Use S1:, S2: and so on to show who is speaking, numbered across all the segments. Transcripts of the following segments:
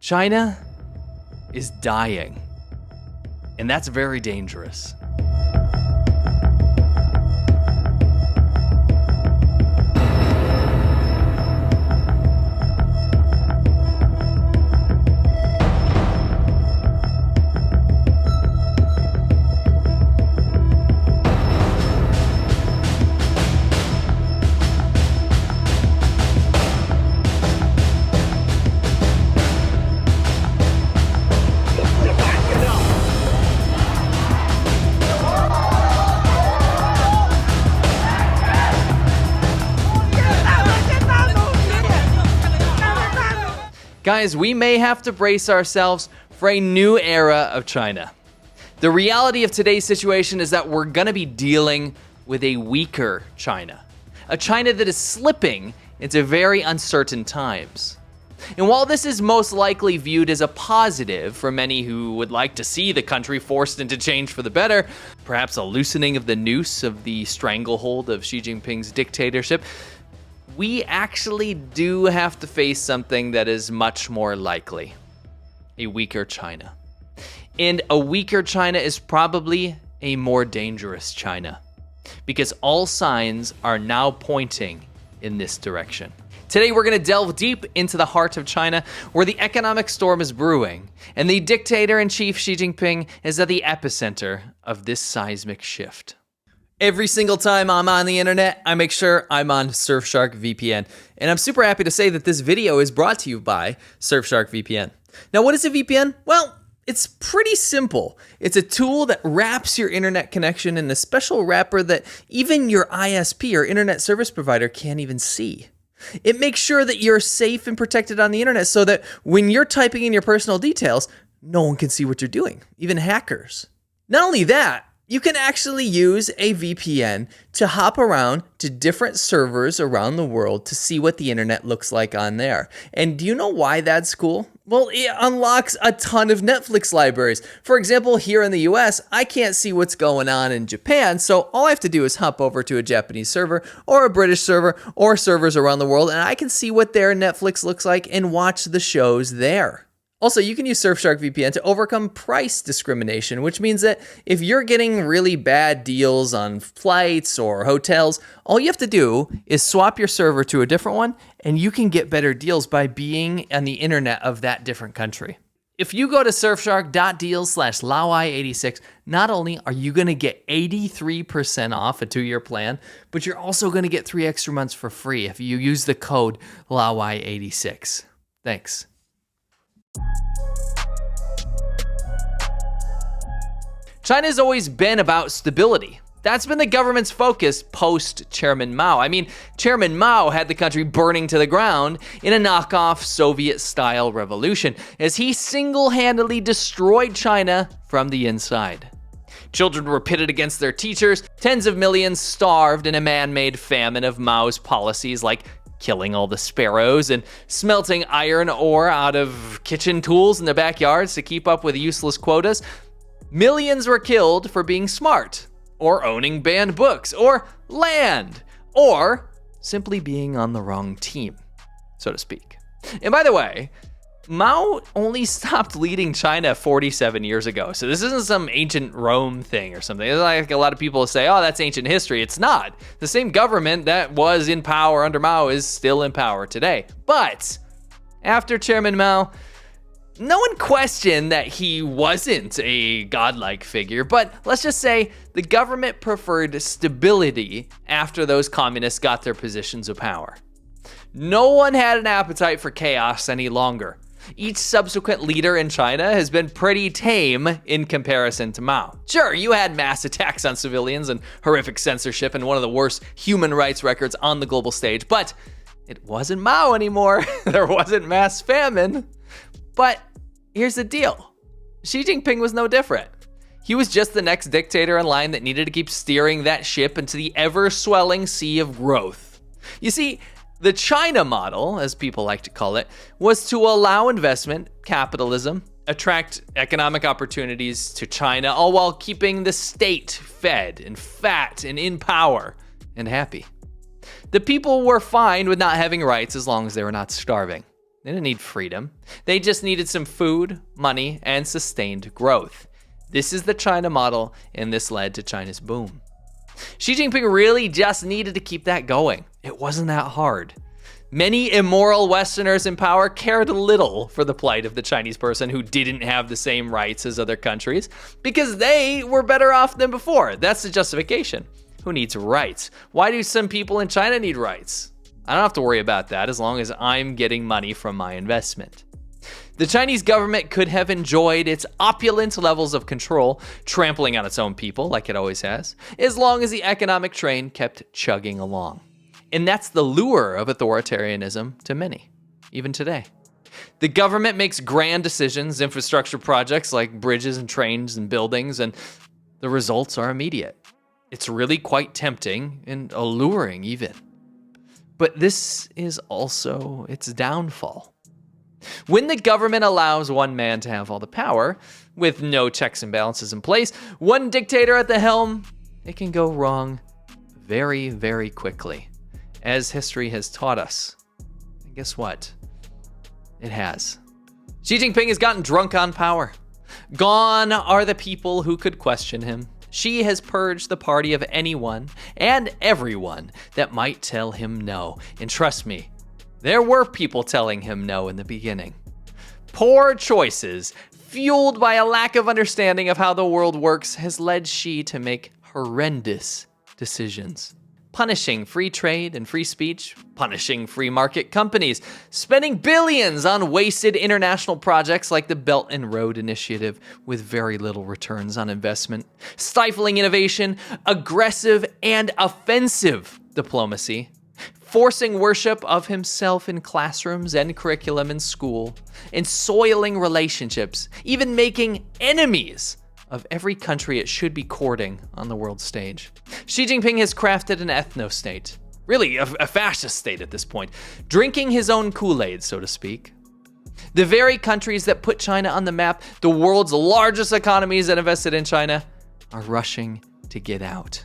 S1: China is dying, and that's very dangerous. Guys, we may have to brace ourselves for a new era of China. The reality of today's situation is that we're going to be dealing with a weaker China. A China that is slipping into very uncertain times. And while this is most likely viewed as a positive for many who would like to see the country forced into change for the better, perhaps a loosening of the noose of the stranglehold of Xi Jinping's dictatorship, we actually do have to face something that is much more likely. A weaker China. And a weaker China is probably a more dangerous China, because all signs are now pointing in this direction. Today we're going to delve deep into the heart of China, where the economic storm is brewing, and the dictator-in-chief Xi Jinping is at the epicenter of this seismic shift. Every single time I'm on the internet, I make sure I'm on Surfshark VPN. And I'm super happy to say that this video is brought to you by Surfshark VPN. Now, what is a VPN? Well, it's pretty simple. It's a tool that wraps your internet connection in a special wrapper that even your ISP or internet service provider can't even see. It makes sure that you're safe and protected on the internet so that when you're typing in your personal details, no one can see what you're doing, even hackers. Not only that, you can actually use a VPN to hop around to different servers around the world to see what the internet looks like on there. And do you know why that's cool? Well, it unlocks a ton of Netflix libraries. For example, here in the US, I can't see what's going on in Japan, so all I have to do is hop over to a Japanese server or a British server or servers around the world, and I can see what their Netflix looks like and watch the shows there. Also, you can use Surfshark VPN to overcome price discrimination, which means that if you're getting really bad deals on flights or hotels, all you have to do is swap your server to a different one, and you can get better deals by being on the internet of that different country. If you go to surfshark.deals/Laowai86, not only are you going to get 83% off a 2-year plan, but you're also going to get 3 extra months for free if you use the code Laowai86. Thanks. China's always been about stability. That's been the government's focus post-Chairman Mao. I mean, Chairman Mao had the country burning to the ground in a knockoff Soviet-style revolution as he single-handedly destroyed China from the inside. Children were pitted against their teachers, tens of millions starved in a man-made famine of Mao's policies like killing all the sparrows and smelting iron ore out of kitchen tools in the backyards to keep up with useless quotas. Millions were killed for being smart, or owning banned books, or land, or simply being on the wrong team, so to speak. And by the way, Mao only stopped leading China 47 years ago, so this isn't some ancient Rome thing or something. It's like a lot of people say, oh, that's ancient history. It's not. The same government that was in power under Mao is still in power today. But after Chairman Mao, no one questioned that he wasn't a godlike figure, but let's just say the government preferred stability after those communists got their positions of power. No one had an appetite for chaos any longer. Each subsequent leader in China has been pretty tame in comparison to Mao. Sure, you had mass attacks on civilians and horrific censorship and one of the worst human rights records on the global stage, but it wasn't Mao anymore. There wasn't mass famine. But here's the deal. Xi Jinping was no different. He was just the next dictator in line that needed to keep steering that ship into the ever-swelling sea of growth. You see, the China model, as people like to call it, was to allow investment, capitalism, attract economic opportunities to China, all while keeping the state fed and fat and in power and happy. The people were fine with not having rights as long as they were not starving. They didn't need freedom. They just needed some food, money, and sustained growth. This is the China model, and this led to China's boom. Xi Jinping really just needed to keep that going. It wasn't that hard. Many immoral Westerners in power cared little for the plight of the Chinese person who didn't have the same rights as other countries because they were better off than before. That's the justification. Who needs rights? Why do some people in China need rights? I don't have to worry about that as long as I'm getting money from my investment. The Chinese government could have enjoyed its opulent levels of control, trampling on its own people like it always has, as long as the economic train kept chugging along. And that's the lure of authoritarianism to many, even today. The government makes grand decisions, infrastructure projects like bridges and trains and buildings, and the results are immediate. It's really quite tempting and alluring even. But this is also its downfall. When the government allows one man to have all the power, with no checks and balances in place, one dictator at the helm, it can go wrong very, very quickly, as history has taught us. And guess what? It has. Xi Jinping has gotten drunk on power. Gone are the people who could question him. Xi has purged the party of anyone and everyone that might tell him no. And trust me, there were people telling him no in the beginning. Poor choices, fueled by a lack of understanding of how the world works, has led Xi to make horrendous decisions. Punishing free trade and free speech, punishing free market companies, spending billions on wasted international projects like the Belt and Road Initiative with very little returns on investment, stifling innovation, aggressive and offensive diplomacy, forcing worship of himself in classrooms and curriculum in school, and soiling relationships, even making enemies of every country it should be courting on the world stage. Xi Jinping has crafted an ethno-state, really a fascist state at this point, drinking his own Kool-Aid, so to speak. The very countries that put China on the map, the world's largest economies that invested in China, are rushing to get out.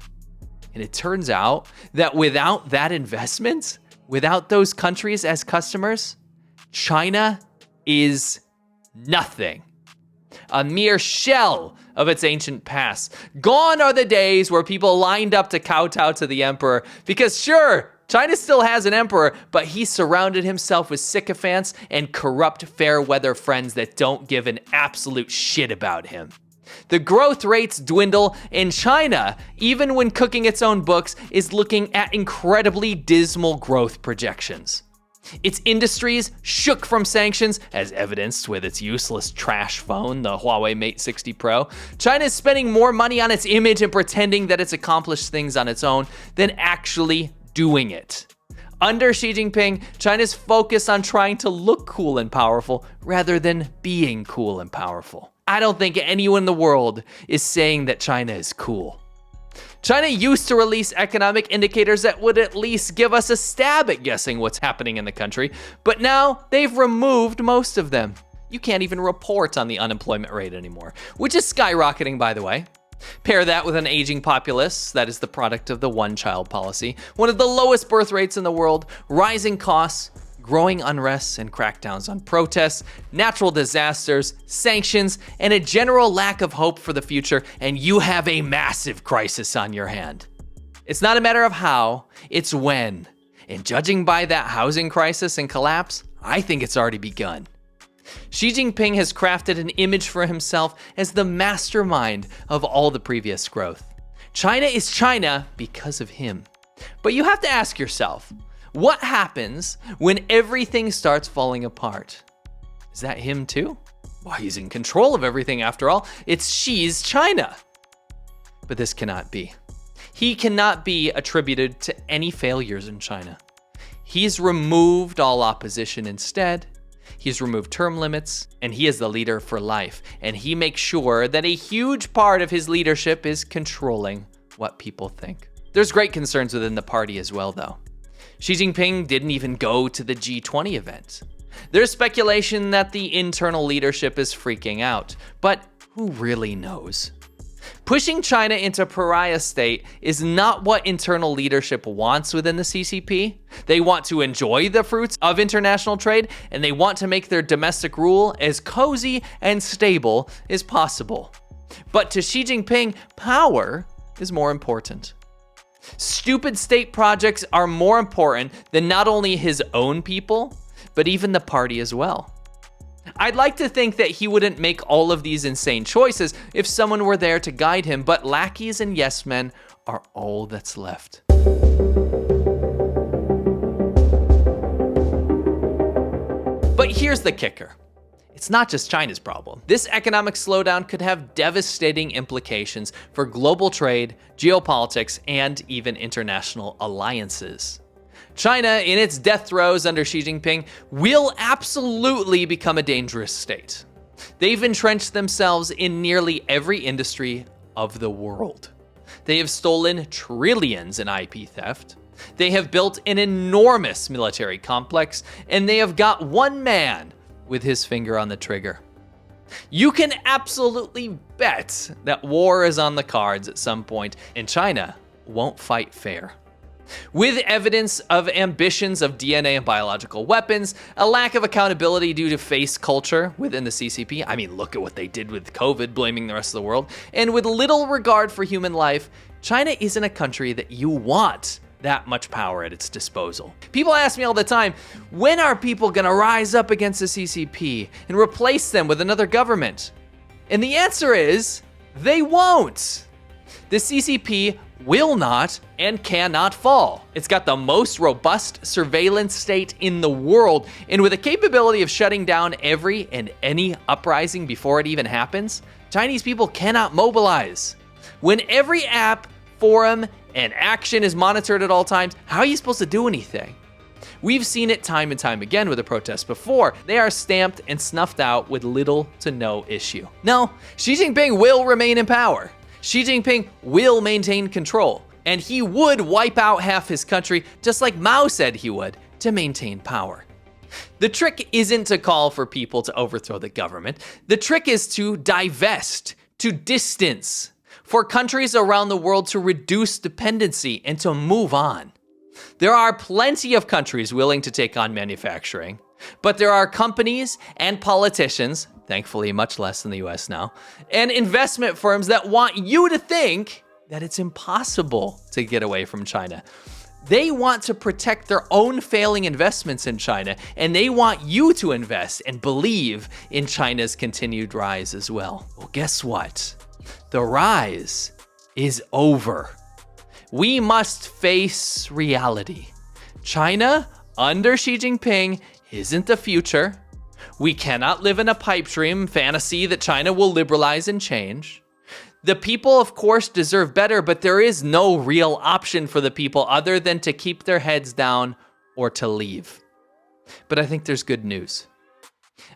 S1: And it turns out that without that investment, without those countries as customers, China is nothing. A mere shell of its ancient past. Gone are the days where people lined up to kowtow to the emperor because sure, China still has an emperor, but he surrounded himself with sycophants and corrupt fair weather friends that don't give an absolute shit about him. The growth rates dwindle, and China, even when cooking its own books, is looking at incredibly dismal growth projections. Its industries shook from sanctions, as evidenced with its useless trash phone, the Huawei Mate 60 Pro. China is spending more money on its image and pretending that it's accomplished things on its own than actually doing it. Under Xi Jinping, China's focused on trying to look cool and powerful rather than being cool and powerful. I don't think anyone in the world is saying that China is cool. China used to release economic indicators that would at least give us a stab at guessing what's happening in the country, but now they've removed most of them. You can't even report on the unemployment rate anymore, which is skyrocketing, by the way. Pair that with an aging populace that is the product of the one-child policy, one of the lowest birth rates in the world, rising costs, growing unrest and crackdowns on protests, natural disasters, sanctions, and a general lack of hope for the future, and you have a massive crisis on your hand. It's not a matter of how, it's when. And judging by that housing crisis and collapse, I think it's already begun. Xi Jinping has crafted an image for himself as the mastermind of all the previous growth. China is China because of him. But you have to ask yourself, what happens when everything starts falling apart? Is that him too? Well, he's in control of everything after all. It's Xi's China. But this cannot be. He cannot be attributed to any failures in China. He's removed all opposition instead. He's removed term limits, and he is the leader for life. And he makes sure that a huge part of his leadership is controlling what people think. There's great concerns within the party as well, though. Xi Jinping didn't even go to the G20 event. There's speculation that the internal leadership is freaking out, but who really knows? Pushing China into pariah state is not what internal leadership wants within the CCP. They want to enjoy the fruits of international trade, and they want to make their domestic rule as cozy and stable as possible. But to Xi Jinping, power is more important. Stupid state projects are more important than not only his own people, but even the party as well. I'd like to think that he wouldn't make all of these insane choices if someone were there to guide him, but lackeys and yes men are all that's left. But here's the kicker. It's not just China's problem. This economic slowdown could have devastating implications for global trade, geopolitics, and even international alliances. China, in its death throes under Xi Jinping, will absolutely become a dangerous state. They've entrenched themselves in nearly every industry of the world. They have stolen trillions in IP theft. They have built an enormous military complex, and they have got one man with his finger on the trigger. You can absolutely bet that war is on the cards at some point, and China won't fight fair. With evidence of ambitions of DNA and biological weapons, a lack of accountability due to face culture within the CCP, I mean, look at what they did with COVID, blaming the rest of the world, and with little regard for human life, China isn't a country that you want that much power at its disposal. People ask me all the time, when are people gonna rise up against the CCP and replace them with another government? And the answer is, they won't. The CCP will not and cannot fall. It's got the most robust surveillance state in the world, and with a capability of shutting down every and any uprising before it even happens, Chinese people cannot mobilize. When every app, forum, and action is monitored at all times, how are you supposed to do anything? We've seen it time and time again with the protests before. They are stamped and snuffed out with little to no issue. No, Xi Jinping will remain in power. Xi Jinping will maintain control, and he would wipe out half his country just like Mao said he would to maintain power. The trick isn't to call for people to overthrow the government. The trick is to divest, to distance, for countries around the world to reduce dependency and to move on. There are plenty of countries willing to take on manufacturing, but there are companies and politicians, thankfully much less in the US now, and investment firms that want you to think that it's impossible to get away from China. They want to protect their own failing investments in China, and they want you to invest and believe in China's continued rise as well. Well, guess what? The rise is over. We must face reality. China, under Xi Jinping, isn't the future. We cannot live in a pipe dream fantasy that China will liberalize and change. The people, of course, deserve better, but there is no real option for the people other than to keep their heads down or to leave. But I think there's good news.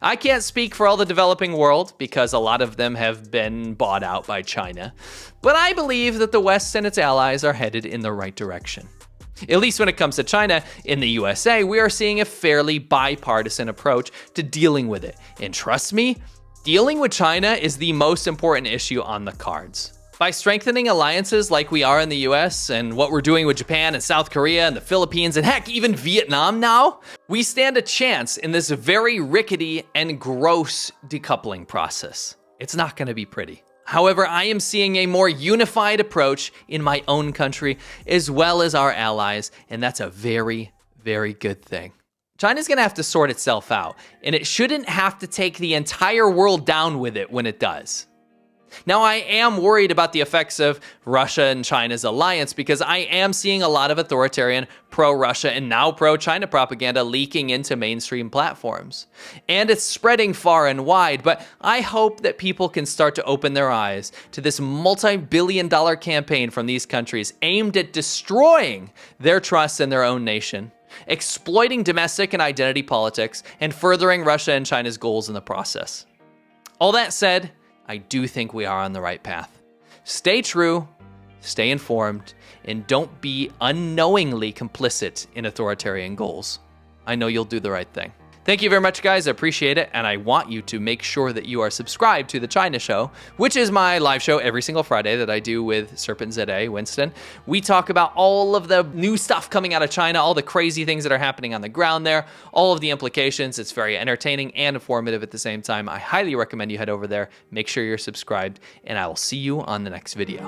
S1: I can't speak for all the developing world because a lot of them have been bought out by China, but I believe that the West and its allies are headed in the right direction. At least when it comes to China, in the USA, we are seeing a fairly bipartisan approach to dealing with it. And trust me, dealing with China is the most important issue on the cards. By strengthening alliances like we are in the US and what we're doing with Japan and South Korea and the Philippines and heck, even Vietnam now, we stand a chance in this very rickety and gross decoupling process. It's not gonna be pretty. However, I am seeing a more unified approach in my own country as well as our allies, and that's a very, very good thing. China's gonna have to sort itself out, and it shouldn't have to take the entire world down with it when it does. Now, I am worried about the effects of Russia and China's alliance because I am seeing a lot of authoritarian pro-Russia and now pro-China propaganda leaking into mainstream platforms. And it's spreading far and wide, but I hope that people can start to open their eyes to this multi-billion-dollar campaign from these countries aimed at destroying their trust in their own nation, exploiting domestic and identity politics, and furthering Russia and China's goals in the process. All that said, I do think we are on the right path. Stay true, stay informed, and don't be unknowingly complicit in authoritarian goals. I know you'll do the right thing. Thank you very much, guys. I appreciate it. And I want you to make sure that you are subscribed to The China Show, which is my live show every single Friday that I do with Serpent ZA, Winston. We talk about all of the new stuff coming out of China, all the crazy things that are happening on the ground there, all of the implications. It's very entertaining and informative at the same time. I highly recommend you head over there. Make sure you're subscribed, and I will see you on the next video.